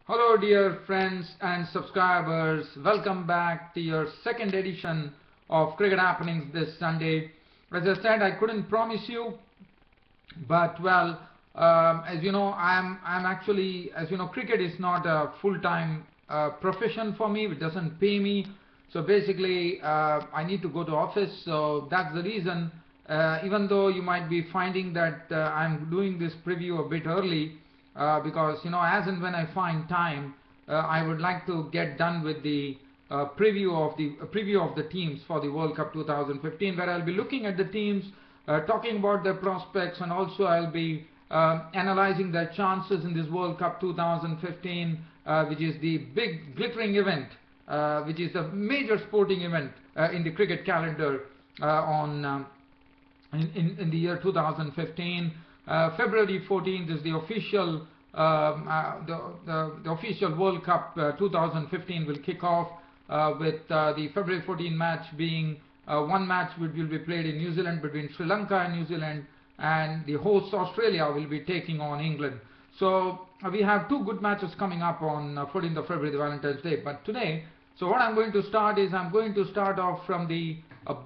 Hello dear friends and subscribers, welcome back to your second edition of Cricket Happenings this Sunday. As I said, I couldn't promise you, but well, as you know, I'm actually, as you know, cricket is not a full-time profession for me. It doesn't pay me. So basically, I need to go to office. So that's the reason. Even though you might be finding that I'm doing this preview a bit early, because you know, as and when I find time, I would like to get done with the preview of the teams for the World Cup 2015, where I'll be looking at the teams, talking about their prospects, and also I'll be analyzing their chances in this World Cup 2015, which is the big glittering event, which is a major sporting event in the cricket calendar in the year 2015. February 14th is the official the official World Cup 2015 will kick off with the February 14 match being one match which will be played in New Zealand between Sri Lanka and New Zealand, and the host Australia will be taking on England. So we have two good matches coming up on 14th of February, the Valentine's Day. But today, so what I'm going to start is I'm going to start off from the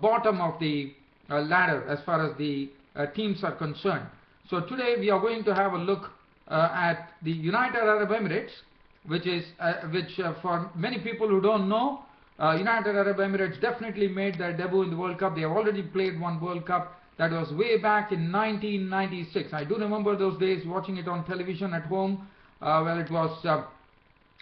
bottom of the ladder as far as the teams are concerned. So today we are going to have a look at the United Arab Emirates, which for many people who don't know, United Arab Emirates definitely made their debut in the World Cup. They have already played one World Cup. That was way back in 1996. I do remember those days watching it on television at home. Well, it was.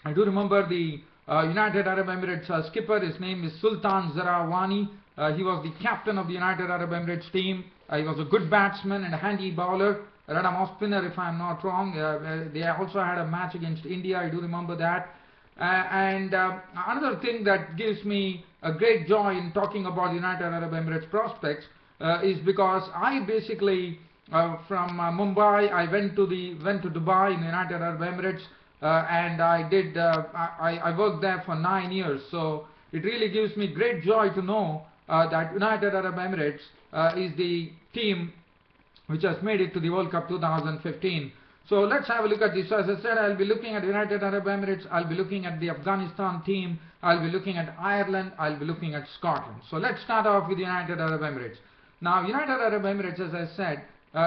I do remember the United Arab Emirates skipper. His name is Sultan Zarawani. He was the captain of the United Arab Emirates team. He was a good batsman and a handy bowler, run-arm off spinner if I'm not wrong. They also had a match against India, I do remember that. And another thing that gives me a great joy in talking about United Arab Emirates prospects is because I basically from Mumbai I went to Dubai in the United Arab Emirates, and I worked there for 9 years. So it really gives me great joy to know that United Arab Emirates is the team which has made it to the World Cup 2015. So let's have a look at this. So as I said, I'll be looking at United Arab Emirates, I'll be looking at the Afghanistan team, I'll be looking at Ireland, I'll be looking at Scotland. So let's start off with United Arab Emirates. Now United Arab Emirates, as I said,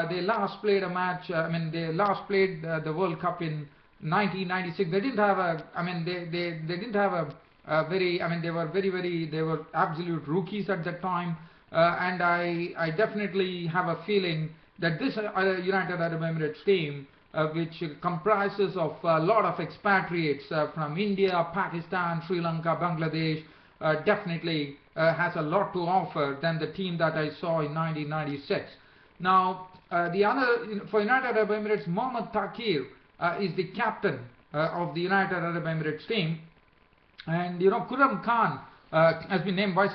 they last played a match, they last played the World Cup in 1996. They didn't have a, they didn't have a very, they were they were absolute rookies at that time. And I definitely have a feeling that this United Arab Emirates team, which comprises of a lot of expatriates from India, Pakistan, Sri Lanka, Bangladesh, definitely has a lot to offer than the team that I saw in 1996. Now, the other, for United Arab Emirates, Mohammad Takir is the captain of the United Arab Emirates team. And you know, Khurram Khan has been named vice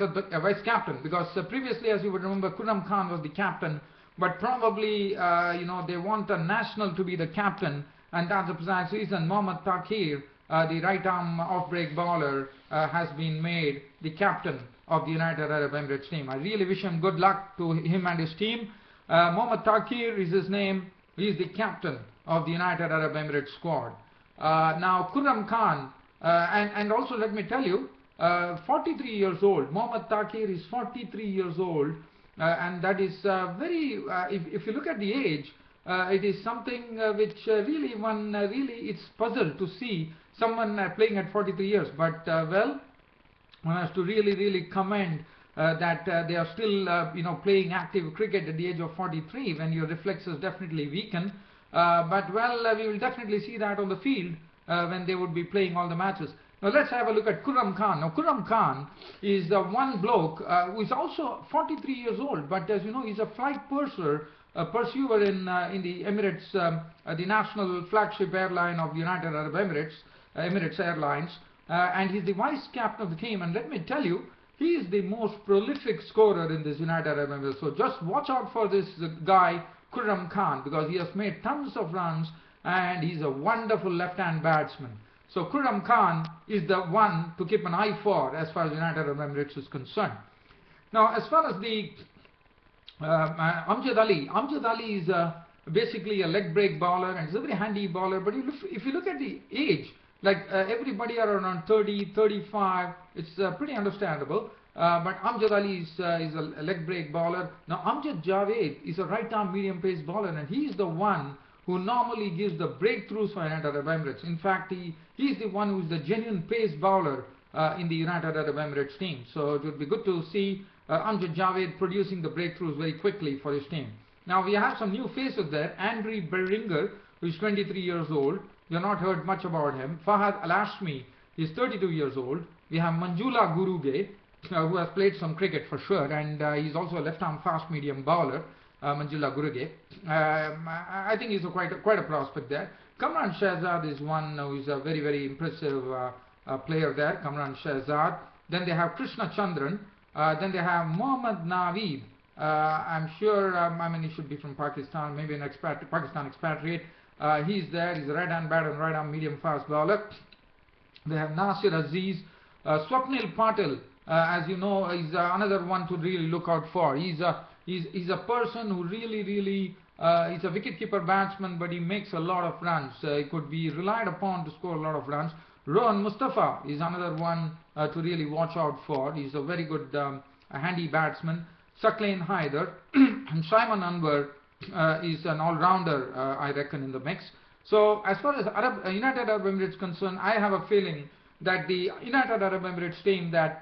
captain, because previously, as you would remember, Khurram Khan was the captain, but probably you know, they want a national to be the captain, and that's the precise reason Mohammad Takir, the right arm off break bowler, has been made the captain of the United Arab Emirates team. I really wish him good luck to him and his team. Mohammad Takir is his name. He is the captain of the United Arab Emirates squad. Now Khurram Khan, and also let me tell you, 43 years old. Mohammad Takir is 43 years old, and that is very. If you look at the age, it is something which really one really it's puzzled to see someone playing at 43 years. But well, one has to really commend that they are still you know, playing active cricket at the age of 43, when your reflexes definitely weaken. But well, we will definitely see that on the field when they would be playing all the matches. Now let's have a look at Khurram Khan. Now Khurram Khan is the one bloke who is also 43 years old, but as you know, he's a flight pursuer in the Emirates, the national flagship airline of United Arab Emirates, Emirates Airlines, and he's the vice captain of the team. And let me tell you, he is the most prolific scorer in this United Arab Emirates. So just watch out for this guy Khurram Khan, because he has made tons of runs and he's a wonderful left-hand batsman. So Khurram Khan is the one to keep an eye for as far as United Arab Emirates is concerned. Now, as far as the Amjad Ali is basically a leg break bowler, and he's a very handy bowler. But if you look at the age, like everybody are around 30, 35. It's pretty understandable. But Amjad Ali is a leg break bowler. Now Amjad Javed is a right arm medium pace bowler, and he is the one who normally gives the breakthroughs for United Arab Emirates. In fact, he is the one who is the genuine pace bowler in the United Arab Emirates team. So it would be good to see Amjad Javed producing the breakthroughs very quickly for his team. Now we have some new faces there. Andre Beringer, who is 23 years old. We have not heard much about him. Fahad Al-Ashmi is 32 years old. We have Manjula Guruge, who has played some cricket for sure, and he's also a left-arm fast-medium bowler, Manjula Guruge. I think he's quite a prospect there. Kamran Shahzad is one who is a very, very impressive player there, Kamran Shahzad. Then they have Krishna Chandran. Then they have Mohammad Naveed. I'm sure, I mean, he should be from Pakistan, maybe an Pakistan expatriate. He's there. He's a right-hand batter and right-arm medium-fast bowler. They have Nasir Aziz. Swapnil Patil, as you know, is another one to really look out for. He's a person who really he's a wicketkeeper batsman, but he makes a lot of runs. He could be relied upon to score a lot of runs. Rohan Mustafa is another one to really watch out for. He's a very good handy batsman. Saqlain Haider and Shaiman Anwar is an all-rounder, I reckon, in the mix. So as far as United Arab Emirates is concerned, I have a feeling that the United Arab Emirates team that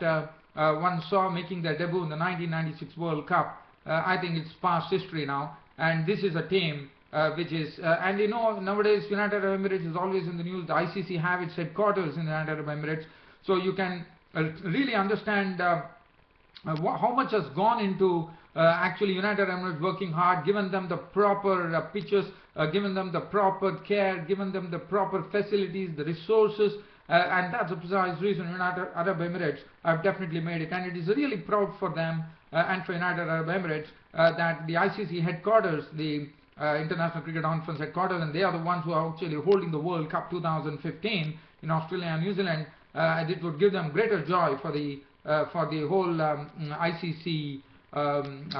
one saw making their debut in the 1996 World Cup, I think it's past history now, and this is a team which is, and you know, nowadays United Arab Emirates is always in the news. The ICC have its headquarters in the United Arab Emirates, so you can really understand how much has gone into actually United Arab Emirates working hard, given them the proper pitches, given them the proper care, given them the proper facilities, the resources, and that's the precise reason United Arab Emirates have definitely made it, and it is really proud for them and for United Arab Emirates that the ICC headquarters, the International Cricket Conference headquarters, and they are the ones who are actually holding the World Cup 2015 in Australia and New Zealand. It would give them greater joy for the whole ICC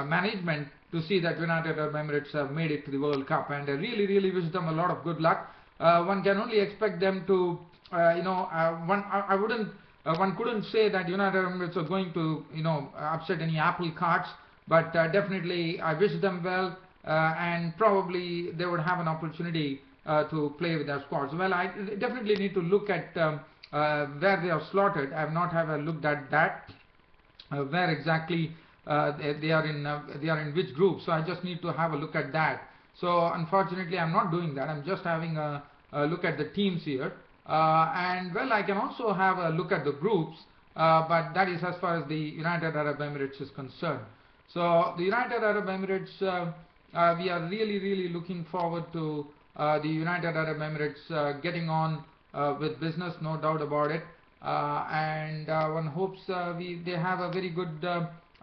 management to see that United Arab Emirates have made it to the World Cup, and I really wish them a lot of good luck. One can only expect them to, one couldn't say that United Arab Emirates are going to, upset any apple carts, but definitely I wish them well, and probably they would have an opportunity to play with their squads. Well, I definitely need to look at where they are slotted. I have not looked at that, where exactly they are in which group. So I just need to have a look at that. So unfortunately, I'm not doing that. I'm just having a look at the teams here, and well, I can also have a look at the groups, but that is as far as the United Arab Emirates is concerned. So the United Arab Emirates, we are really looking forward to the United Arab Emirates getting on with business, no doubt about it, and one hopes they have a very good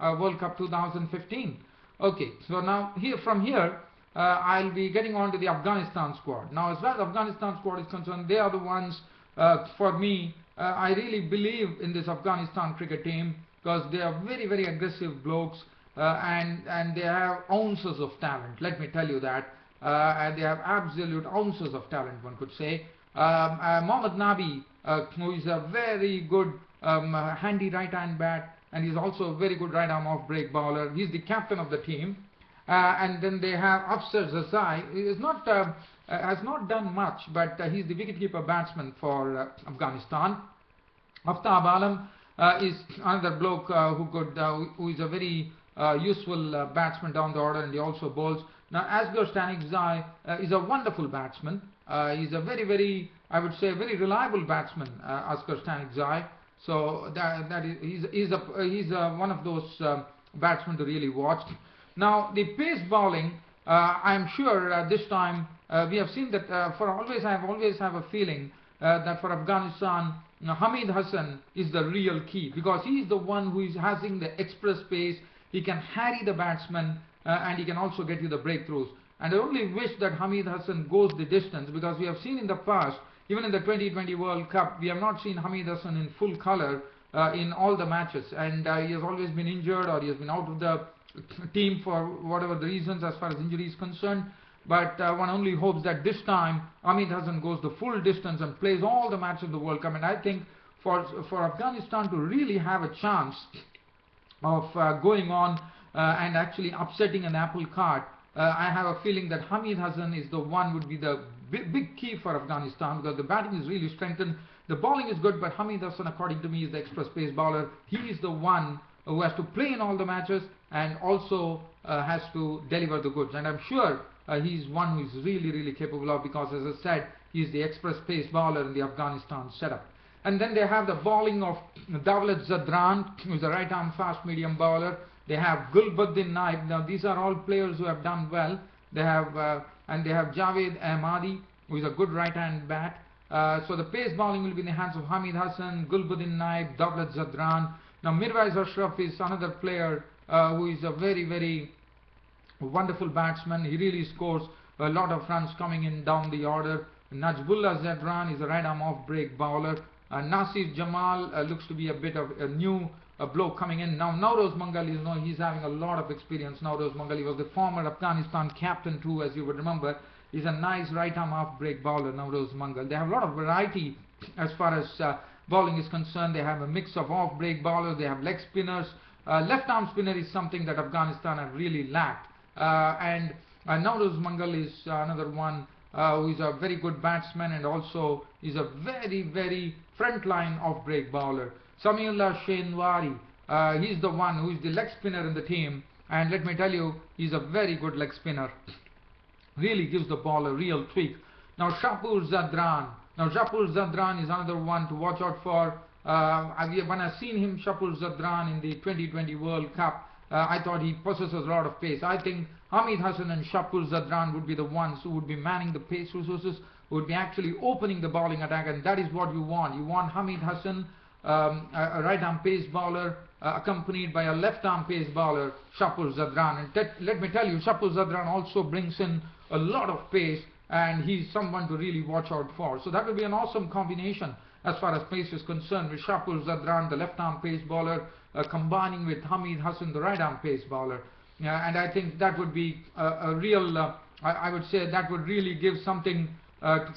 World Cup 2015. Okay, so now from here I'll be getting on to the Afghanistan squad. Now, as far as Afghanistan squad is concerned, they are the ones, for me, I really believe in this Afghanistan cricket team, because they are very aggressive blokes, and they have ounces of talent, let me tell you that, and they have absolute ounces of talent, one could say. Mohammad Nabi, who is a very good handy right-hand bat, and he's also a very good right-arm off-break bowler. He's the captain of the team. And then they have Afsar Zazai. He is not, has not done much, but he's the wicketkeeper batsman for Afghanistan. Aftab Alam is another bloke who is a very useful batsman down the order, and he also bowls. Now, Asghar Stanikzai is a wonderful batsman. He's a very, I would say, very reliable batsman, Asghar Stanikzai. So he's one of those batsmen to really watch. Now, the pace bowling, I'm sure this time we have seen that I always have a feeling that for Afghanistan, Hamid Hassan is the real key, because he is the one who is having the express pace. He can harry the batsman, and he can also get you the breakthroughs. And I only wish that Hamid Hassan goes the distance, because we have seen in the past, even in the 2020 World Cup, we have not seen Hamid Hassan in full color in all the matches, and he has always been injured, or he has been out of the team for whatever the reasons as far as injury is concerned. but one only hopes that this time Hamid Hassan goes the full distance and plays all the matches of the World Cup. And I think for Afghanistan to really have a chance of going on and actually upsetting an apple cart, I have a feeling that Hamid Hassan is the one would be the big key for Afghanistan, because the batting is really strengthened. The bowling is good, but Hamid Hassan, according to me, is the express pace bowler. He is the one who has to play in all the matches and also has to deliver the goods. And I'm sure he's one who is really, really capable of, because as I said, he's the express pace bowler in the Afghanistan setup. And then they have the bowling of Dawlat Zadran, who is a right arm fast medium bowler. They have Gulbuddin Naib. Now these are all players who have done well. They have and they have Javed Ahmadi, who is a good right hand bat. So the pace bowling will be in the hands of Hamid Hassan, Gulbuddin Naib, Dawlat Zadran. Now Mirwais Ashraf is another player who is a very, very wonderful batsman. He really scores a lot of runs coming in down the order. Najbullah Zadran is a right arm off break bowler. Nasir Jamal looks to be a bit of a new blow coming in. Now Nawroz Mangal, you know, he's having a lot of experience. Nawroz Mangal, he was the former Afghanistan captain too, as you would remember. He's a nice right arm off break bowler, Nawroz Mangal. They have a lot of variety as far as bowling is concerned. They have a mix of off break bowlers, they have leg spinners. Left arm spinner is something that Afghanistan have really lacked. And Nawroz Mangal is another one who is a very good batsman, and also is a very, very frontline off break bowler. Samiullah Shenwari, he's the one who is the leg spinner in the team, and let me tell you, he's a very good leg spinner. Really gives the ball a real tweak. Now Shapur Zadran. Now Shapur Zadran is another one to watch out for. When I've seen him, Shapur Zadran, in the 2020 World Cup, I thought he possesses a lot of pace. I think Hamid Hassan and Shapur Zadran would be the ones who would be manning the pace resources, who would be actually opening the bowling attack, and that is what you want. You want Hamid Hassan, a right arm pace bowler, accompanied by a left arm pace bowler, Shapur Zadran. And let me tell you, Shapur Zadran also brings in a lot of pace, and he's someone to really watch out for. So that will be an awesome combination as far as pace is concerned, with Shapur Zadran, the left arm pace bowler, combining with Hamid Hassan, the right arm pace bowler. And I think that would be a real, I would say that would really give something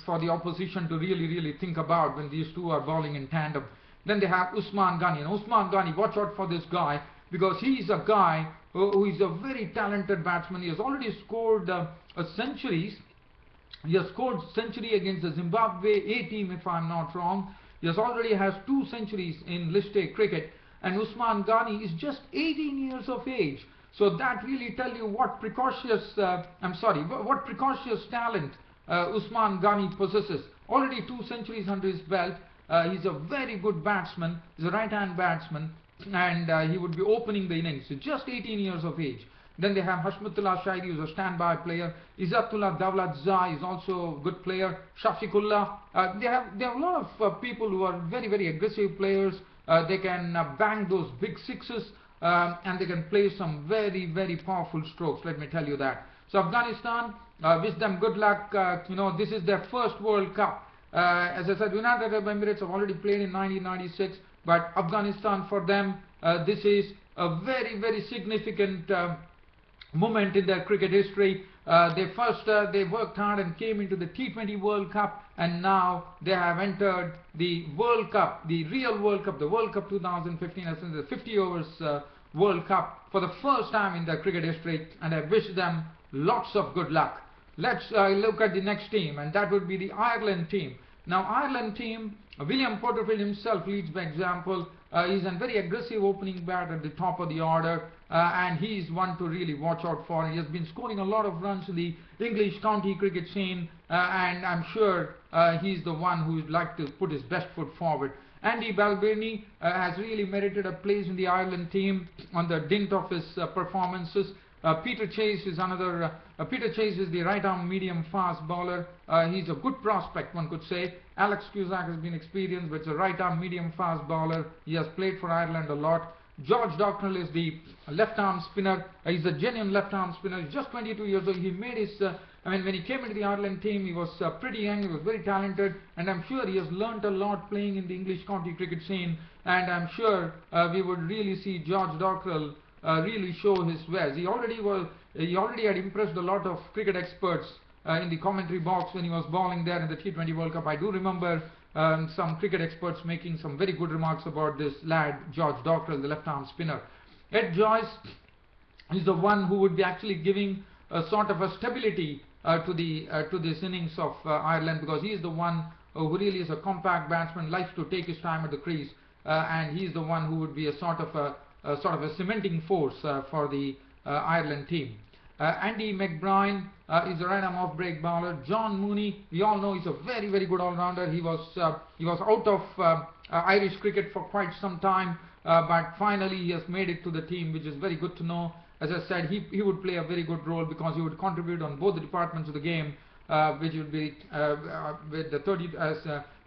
for the opposition to really, really think about when these two are bowling in tandem. Then they have Usman Ghani. And Usman Ghani, watch out for this guy, because he is a guy who is a very talented batsman. He has already scored centuries. He has scored century against the Zimbabwe A team, if I'm not wrong. He already has 2 centuries in List A cricket. And Usman Ghani is just 18 years of age. So that really tells you what precocious talent Usman Ghani possesses. Already 2 centuries under his belt. He's a very good batsman. He's a right-hand batsman, and he would be opening the innings. So just 18 years of age. Then they have Hashmatullah Shairi, who's a standby player. Izzatullah Dawlat Zah is also a good player. Shafiqullah. They have a lot of people who are very, very aggressive players. They can bang those big sixes, and they can play some very, very powerful strokes. Let me tell you that. So Afghanistan, wish them good luck. You know, this is their first World Cup. As I said, United Arab Emirates have already played in 1996, but Afghanistan, for them, this is a very, very significant moment in their cricket history. They worked hard and came into the T20 World Cup, and now they have entered the World Cup, the real World Cup, the World Cup 2015, as in the 50 overs World Cup for the first time in their cricket history, and I wish them lots of good luck. Let's look at the next team, and that would be the Ireland team. Now Ireland team, William Porterfield himself leads by example. He's a very aggressive opening batter at the top of the order, and he's one to really watch out for. He has been scoring a lot of runs in the English county cricket scene, and I'm sure he's the one who would like to put his best foot forward. Andy Balbirnie has really merited a place in the Ireland team on the dint of his performances. Peter Chase is another. Peter Chase is the right arm medium fast bowler. He's a good prospect, one could say. Alex Cusack has been experienced, but it's a right arm medium fast bowler. He has played for Ireland a lot. George Dockrell is the left arm spinner. He's a genuine left arm spinner. He's just 22 years old. He made his. When he came into the Ireland team, he was pretty young. He was very talented, and I'm sure he has learnt a lot playing in the English county cricket scene. And I'm sure we would really see George Dockrell really show his wares. He already had impressed a lot of cricket experts in the commentary box when he was bowling there in the T20 World Cup. I do remember some cricket experts making some very good remarks about this lad, George Dockrell, the left-arm spinner. Ed Joyce is the one who would be actually giving a sort of a stability to this innings of Ireland, because he is the one who really is a compact batsman, likes to take his time at the crease, and he is the one who would be a sort of a cementing force for the Ireland team. Andy McBride is a right-arm off-break bowler. John Mooney, we all know, he's a very, very good all-rounder. He was out of Irish cricket for quite some time, but finally he has made it to the team, which is very good to know. As I said, he would play a very good role because he would contribute on both the departments of the game, which would be with the 30 as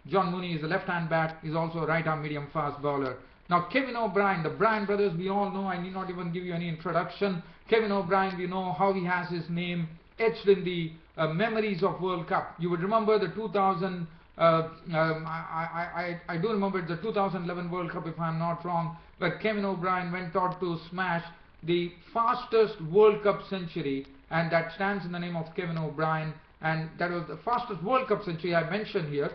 John Mooney is a left-hand bat. He's also a right-arm medium-fast bowler. Now Kevin O'Brien, the Bryan brothers, we all know. I need not even give you any introduction. Kevin O'Brien, we know how he has his name etched in the memories of World Cup. You would remember the 2000. I do remember the 2011 World Cup, if I'm not wrong, where Kevin O'Brien went out to smash the fastest World Cup century, and that stands in the name of Kevin O'Brien, and that was the fastest World Cup century I mentioned here,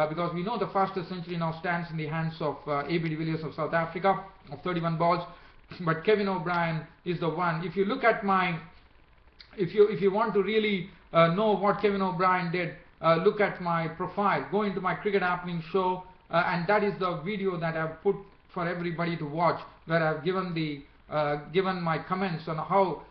because we know the fastest century now stands in the hands of A.B. de Villiers of South Africa of 31 balls, but Kevin O'Brien is the one. If you look at my, if you want to really know what Kevin O'Brien did, look at my profile, go into my Cricket Happening show, and that is the video that I've put for everybody to watch, where I've given my comments on how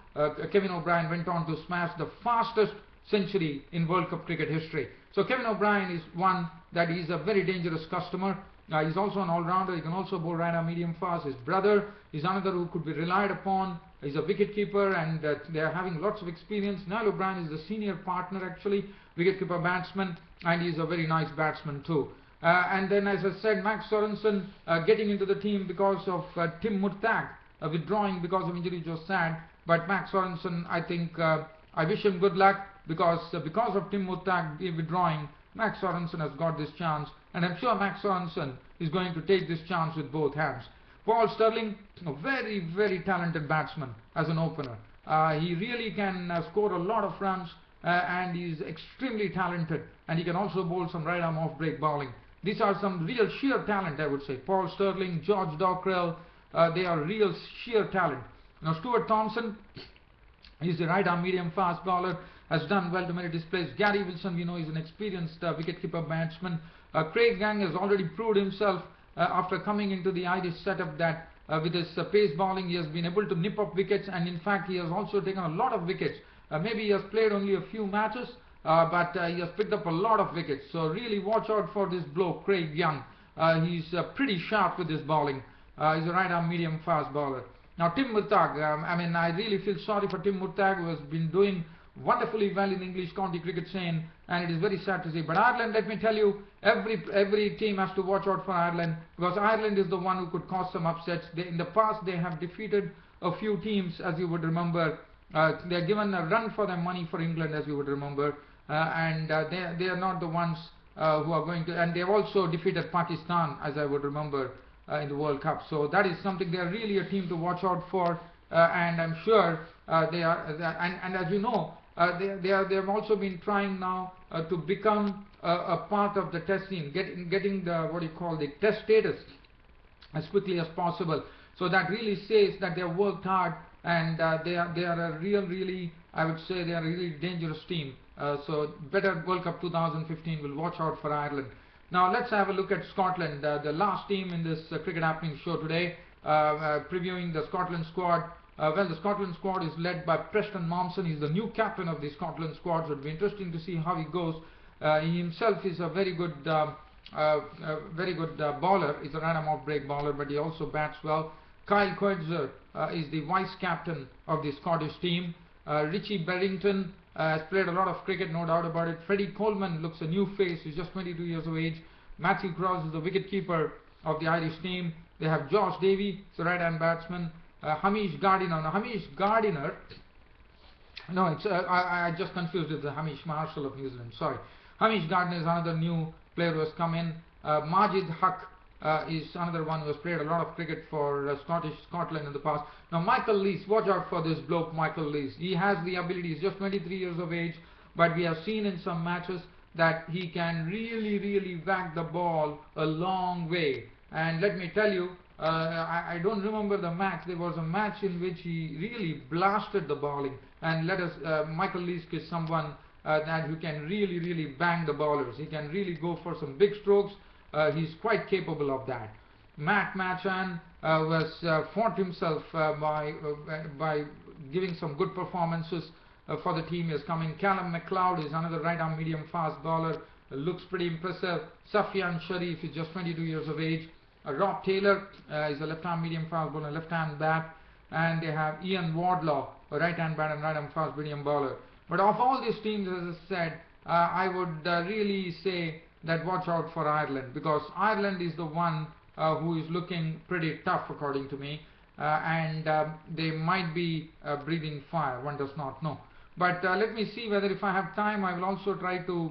Kevin O'Brien went on to smash the fastest century in World Cup cricket history. So Kevin O'Brien is one that is a very dangerous customer. He's also an all-rounder. He can also bowl right-arm medium fast. His brother is another who could be relied upon. He's a wicket-keeper, and they are having lots of experience. Niall O'Brien is the senior partner, actually, wicket-keeper batsman, and he's a very nice batsman too. And then, as I said, Max Sorensen getting into the team because of Tim Murtagh withdrawing because of injury, which was sad. But Max Sorensen, I think, I wish him good luck, because of Tim Murtagh withdrawing, Max Sorensen has got this chance, and I'm sure Max Sorensen is going to take this chance with both hands. Paul Stirling, a very, very talented batsman as an opener. He really can score a lot of runs, and he's extremely talented, and he can also bowl some right-arm off-break bowling. These are some real sheer talent, I would say. Paul Stirling, George Dockrell, they are real sheer talent. Now Stuart Thompson, he's the right-arm medium-fast bowler, has done well to merit his place. Gary Wilson, we know, is an experienced wicket-keeper batsman. Craig Young has already proved himself after coming into the Irish setup that with his pace bowling he has been able to nip up wickets, and in fact he has also taken a lot of wickets. Maybe he has played only a few matches, but he has picked up a lot of wickets. So really watch out for this bloke, Craig Young. He's pretty sharp with his bowling. He's a right-arm medium-fast bowler. Now Tim Murtagh, I mean, I really feel sorry for Tim Murtagh, who has been doing wonderfully well in the English county cricket scene, and it is very sad to see. But Ireland, let me tell you, every team has to watch out for Ireland, because Ireland is the one who could cause some upsets. In the past, they have defeated a few teams, as you would remember. They are given a run for their money for England, as you would remember, and they are not the ones who are going to. And they have also defeated Pakistan, as I would remember, in the World Cup. So that is something. They are really a team to watch out for, and I'm sure they are. And as you know, they have also been trying now to become a part of the test team, getting the what you call the test status as quickly as possible. So that really says that they have worked hard, and they are a really, I would say, they are a really dangerous team. So better World Cup 2015 will watch out for Ireland. Now let's have a look at Scotland, the last team in this Cricket Happening show today, previewing the Scotland squad. Well, the Scotland squad is led by Preston Momsen. He's the new captain of the Scotland squad, so it'll be interesting to see how he goes. He himself is a very good bowler. He's a right-arm off-break bowler, but he also bats well. Kyle Coetzer is the vice captain of the Scottish team. Richie Berrington has played a lot of cricket, no doubt about it. Freddie Coleman looks a new face. He's just 22 years of age. Matthew Krause is the wicket-keeper of the Irish team. They have Josh Davy, he's a right-hand batsman. Hamish Gardiner. Now Hamish Gardiner, no, it's I just confused it with Hamish Marshall of New Zealand. Sorry, Hamish Gardiner is another new player who has come in. Majid Haq is another one who has played a lot of cricket for Scotland in the past. Now Michael Lees, watch out for this bloke Michael Lees. He has the ability, he's just 23 years of age, but we have seen in some matches that he can really whack the ball a long way. And let me tell you, I don't remember the match. There was a match in which he really blasted the bowling. And Michael Lees is someone that who can really bang the bowlers. He can really go for some big strokes. He's quite capable of that. Matt Machan was fought himself by giving some good performances for the team. Is coming. Callum McLeod is another right-arm medium fast bowler. Looks pretty impressive. Safyan Sharif is just 22 years of age. Rob Taylor is a left-arm medium fast bowler, left-hand bat, and they have Ian Wardlaw, a right-hand bat and right-arm fast medium bowler. But of all these teams, as I said, I would really say that watch out for Ireland, because Ireland is the one who is looking pretty tough according to me, and they might be breathing fire. One does not know. But let me see whether if I have time, I will also try to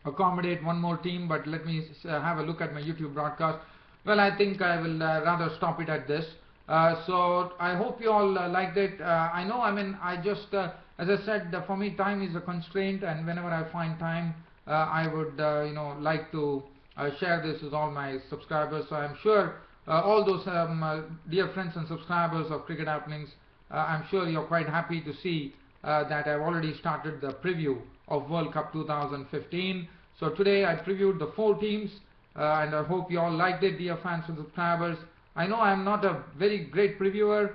accommodate one more team, but let me have a look at my YouTube broadcast. Well, I think I will rather stop it at this. So I hope you all liked it. I know, I mean, I just, as I said, for me time is a constraint, and whenever I find time, I would, like to share this with all my subscribers. So I'm sure all those dear friends and subscribers of Cricket Happenings, I'm sure you're quite happy to see that I've already started the preview of World Cup 2015. So today I previewed the 4 teams, and I hope you all liked it, dear fans and subscribers. I know I'm not a very great previewer,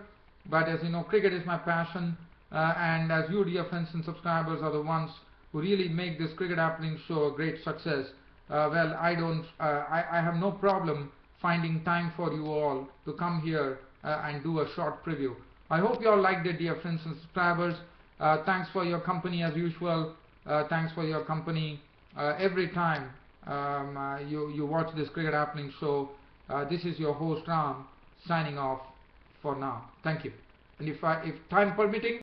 but as you know, cricket is my passion, and as you, dear friends and subscribers, are the ones who really make this Cricket Happening show a great success. Well, I have no problem finding time for you all to come here and do a short preview. I hope you all liked it, dear friends and subscribers. Thanks for your company as usual. Thanks for your company every time you watch this Cricket Happening show. This is your host Ram signing off for now. Thank you. And if time permitting,